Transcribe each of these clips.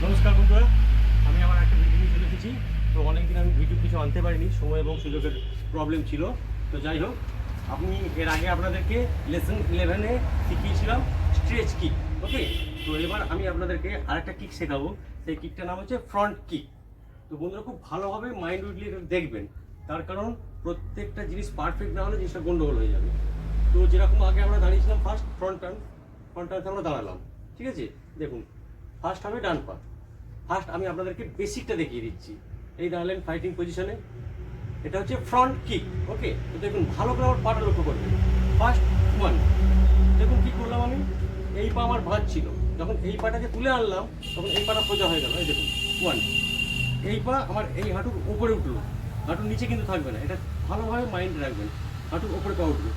নমস্কার বন্ধুরা, আমি আমার একটা ভিডিও নিয়ে চলে এসেছি। তো অনেকদিন আমি ভিডিও কিছু আনতে পারিনি, সময় এবং সুযোগের প্রবলেম ছিল। তো যাই হোক, আমি এর আগে আপনাদেরকে লেসন 11-এ শিখিয়েছিলাম স্ট্রেচ কিক। ওকে, তো এবার আমি আপনাদেরকে আরেকটা কিক শেখাবো। সেই কিকটার নাম হচ্ছে ফ্রন্ট কিক। তো বন্ধুরা খুব ভালোভাবে মাইন্ড উইটলি দেখবেন, তার কারণ প্রত্যেকটা জিনিস পারফেক্ট না হলে জিনিসটা গন্ডগোল হয়ে যাবে। তো যেরকম আগে আমরা দাঁড়িয়েছিলাম, ফার্স্ট ফ্রন্ট টার্নতে আমরা দাঁড়ালাম, ঠিক আছে। দেখুন, ফার্স্ট হবে ডান পা। ফার্স্ট আমি আপনাদেরকে বেসিকটা দেখিয়ে দিচ্ছি। এই দাঁড়ালেন ফাইটিং পজিশনে, এটা হচ্ছে ফ্রন্ট কিক। ওকে, তো দেখুন ভালো করে আমার পাটা লক্ষ্য করবেন। ফার্স্ট ওয়ান, দেখুন কি করলাম আমি, এই পা আমার ভাঁজ ছিল, যখন এই পাটাকে তুলে আনলাম তখন এই পাটা সোজা হয়ে গেল। এই দেখুন ওয়ান, এই পা আমার এই হাঁটুর উপরে উঠলো, হাঁটুর নিচে কিন্তু থাকবে না, এটা ভালোভাবে মাইন্ড রাখবেন। হাঁটুর উপরে পা উঠলো।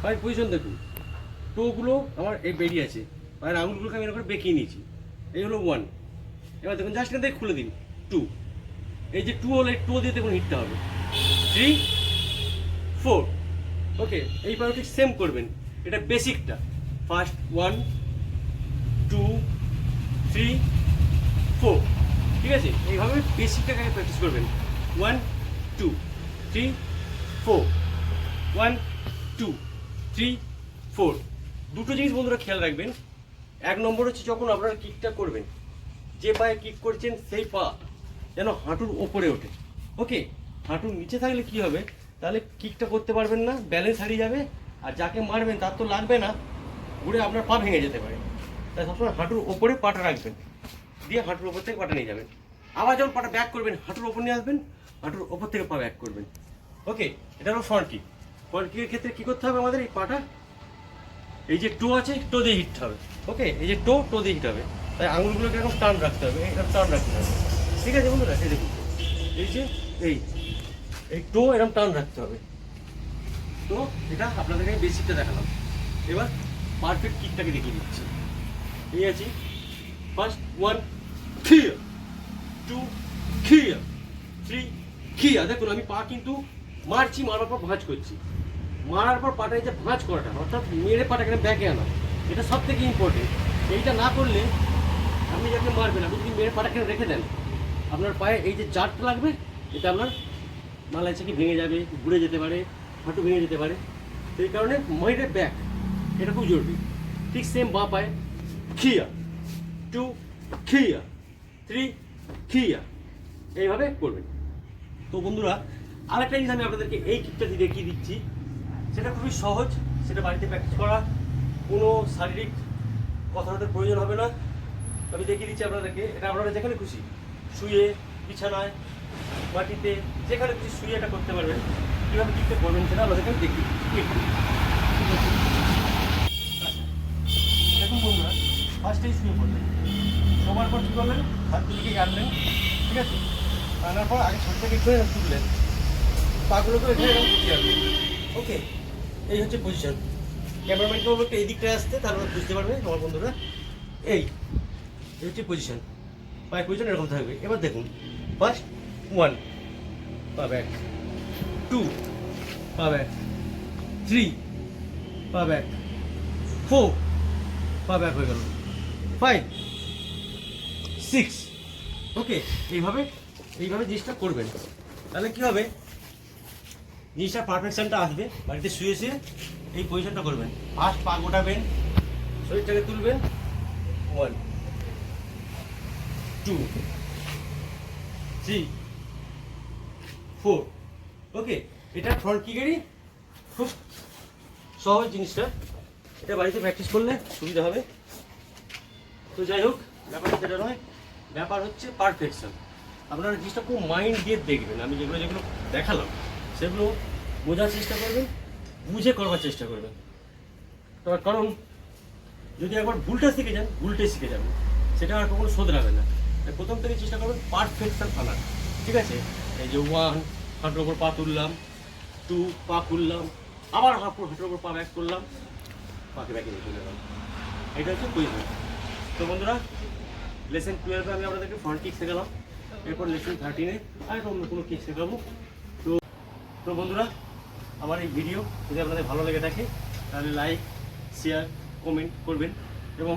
পায়ের পজিশন দেখুন, টোগুলো আমার এই বেরিয়ে আছে, পায়ের আঙুলগুলোকে আমি এরকম করে বেঁকিয়ে নিয়েছি। এই হলো ওয়ান। এবার দেখুন জাস্ট এখান থেকে খুলে দিন, টু। এই যে টু হলে টু দিয়ে দেখুন হিটটা হবে, 3 4। ওকে, এই পায়ে ঠিক সেম করবেন, এটা বেসিকটা। ফার্স্ট 1 2 3 4, ঠিক আছে। এইভাবে বেসিকটাকে আগে প্র্যাকটিস করবেন। 1 2 3 4, 1 2 3 4। দুটো জিনিস বন্ধুরা খেয়াল রাখবেন। এক নম্বর হচ্ছে, যখন আপনারা কিকটা করবেন, যে পায়ে কিক করছেন সেই পা যেন হাঁটুর ওপরে ওঠে। ওকে, হাঁটুর নিচে থাকলে কি হবে, তাহলে কিকটা করতে পারবেন না, ব্যালেন্স হারিয়ে যাবে, আর যাকে মারবেন তার তো লাগবে না, ঘুরে আপনার পা ভেঙে যেতে পারে। তাই সবসময় হাঁটুর ওপরে পাটা রাখবেন, দিয়ে হাঁটুর ওপর থেকে পাটা নিয়ে যাবেন। আবার যখন পাটা ব্যাক করবেন, হাঁটুর ওপর নিয়ে আসবেন, হাঁটুর ওপর থেকে পা ব্যাক করবেন। ওকে, এটা হলো ফ্রন্ট কিক। ফ্রন্ট কিকের ক্ষেত্রে কী করতে হবে আমাদের, এই পাটা, এই যে টো আছে, টো দিয়ে হিট হবে। ওকে, এই যে টো দিয়ে হিট হবে, তাই আঙুলগুলোকে এরকম টান রাখতে হবে, এরকম টান রাখতে হবে। ঠিক আছে বন্ধুরা, এই দেখুন, এই যে এই টো এরকম টান রাখতে হবে। তো এটা আপনাদেরকে আমি বেসিকটা দেখালাম। এবার পারফেক্ট কিকটাকে দেখিয়ে দিচ্ছি। এই আছে ফার্স্ট 1 খিয়া, 2 খিয়া, 3 খিয়া। দেখুন আমি পা কিন্তু মারছি, মারার পর ভাঁজ করছি, মারার পর পাটা এই যে ভাঁজ করাটা, অর্থাৎ মেরে পাটাকে ব্যাকে আনা, এটা সব থেকে ইম্পর্টেন্ট। এইটা না করলে আপনি যাকে মারবেন, আপনি যদি মেরে পাটাকে রেখে দেন, আপনার পায়ে এই যে জারটা লাগবে, এটা আপনার মালা কি ভেঙে যাবে, ঘুরে যেতে পারে, হাঁটু ভেঙে যেতে পারে। সেই কারণে মেরে ব্যাক, এটা খুব জরুরি। ঠিক সেম বাঁ পায়ে খিয়া, 2 খিয়া, 3 খিয়া, এইভাবে করবেন। তো বন্ধুরা, আরেকটা জিনিস আমি আপনাদেরকে এই কিকটা দিয়ে দেখিয়ে দিচ্ছি, সেটা খুবই সহজ, সেটা বাড়িতে প্র্যাকটিস করা, কোনো শারীরিক কসরতের প্রয়োজন হবে না। আমি দেখিয়ে দিচ্ছি আপনাদেরকে। এটা আপনারা যেখানে খুশি, শুয়ে, বিছানায়, মাটিতে, যেখানে খুশি শুয়ে এটা করতে পারবেন। কীভাবে কিকটা করবেন সেটা আপনাদেরকে আমি দেখি। দেখুন বন্ধুরা, ফার্স্টেই শুয়ে পড়লেন, শোবার পর কী করলেন, হাত দুদিকে আনলেন, ঠিক আছে। আনার পর আগে ছোট থেকে একটু তুললেন, পাগুলোকে এখানে এরকম গুটিয়ে আনবেন। ওকে, এই হচ্ছে পজিশন। ক্যামেরাম্যানকে বলবো একটু এই দিকটায় আসতে, তারপর বুঝতে পারবে আমার বন্ধুরা। এই হচ্ছে পজিশন, পায়ের পজিশন এরকম থাকবে। এবার দেখুন, ফার্স্ট 1 পা ব্যাক, 2 পা ব্যাক, 3 পা ব্যাক, 4 পা ব্যাক হয়ে গেল, 5 6। ওকে, এইভাবে জিনিসটা করবেন, তাহলে কী হবে, জিনিসটা পারফেকশনটা আসবে। বাড়িতে শুয়ে শুয়ে এই পজিশনটা করবেন। ফার্স্ট পা গোটাবেন, শরীরটাকে তুলবেন, 1 2 3 4। ওকে, এটা ফ্রন্ট কিকেরই খুব সহজ জিনিসটা, এটা বাড়িতে প্র্যাকটিস করলে সুবিধা হবে। তো যাই হোক, ব্যাপারটা যেটা নয়, ব্যাপার হচ্ছে পারফেকশন। আপনারা জিনিসটা খুব মাইন্ড দিয়ে দেখবেন। আমি যেগুলো দেখালাম সেগুলো বোঝার চেষ্টা করবেন, বুঝে করবার চেষ্টা করবেন। তার কারণ যদি একবার ভুলটা শিখে যান, ভুলটাই শিখে যাবেন, সেটা আর কখনো শোধরাবে না। প্রথম থেকে চেষ্টা করবেন পারফেকশন আনার, ঠিক আছে। এই যে 1 হাঁটুর ওপর পা তুললাম, 2 পা খুললাম, আবার হাঁটুর ওপর পা ব্যাক করলাম, পাকে ব্যাকে নিয়ে চলে গেলাম। এটা হচ্ছে পজিশন। তো বন্ধুরা, লেসন 12-এ আমি আপনাদেরকে ফ্রন্ট কিক শেখালাম, এরপর লেসন 13-এ আর অন্য কোনো কিক শেখাবো। তো বন্ধুরা, আমার এই ভিডিও যদি আপনাদের ভালো লেগে থাকে, তাহলে লাইক, শেয়ার, কমেন্ট করবেন, এবং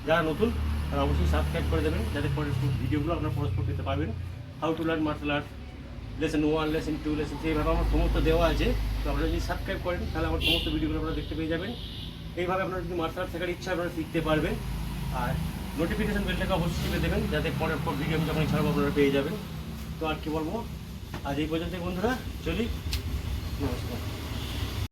যারা নতুন আর অবশ্যই সাবস্ক্রাইব করে দেবেন, যাতে পরের ভিডিওগুলো আপনারা পরস্পর পেতে পারবেন। How to learn martial art lesson 1, lesson 2, lesson 3 এভাবে আমার সমস্ত দেওয়া আছে। তো আপনারা যদি সাবস্ক্রাইব করেন তাহলে আমার সমস্ত ভিডিওগুলো আপনারা দেখতে পেয়ে যাবেন। এইভাবে আপনারা যদি মার্শাল আর্ট শেখার ইচ্ছা আপনারা শিখতে পারবেন। আর নোটিফিকেশন বেলটাকে অবশ্যই টিপে দেবেন, যাতে পরের ভিডিও আমি যখন ছাড়বো আপনারা পেয়ে যাবেন। তো আর কি বলবো, আজ এই পর্যন্ত বন্ধুরা, চলি, নমস্কার।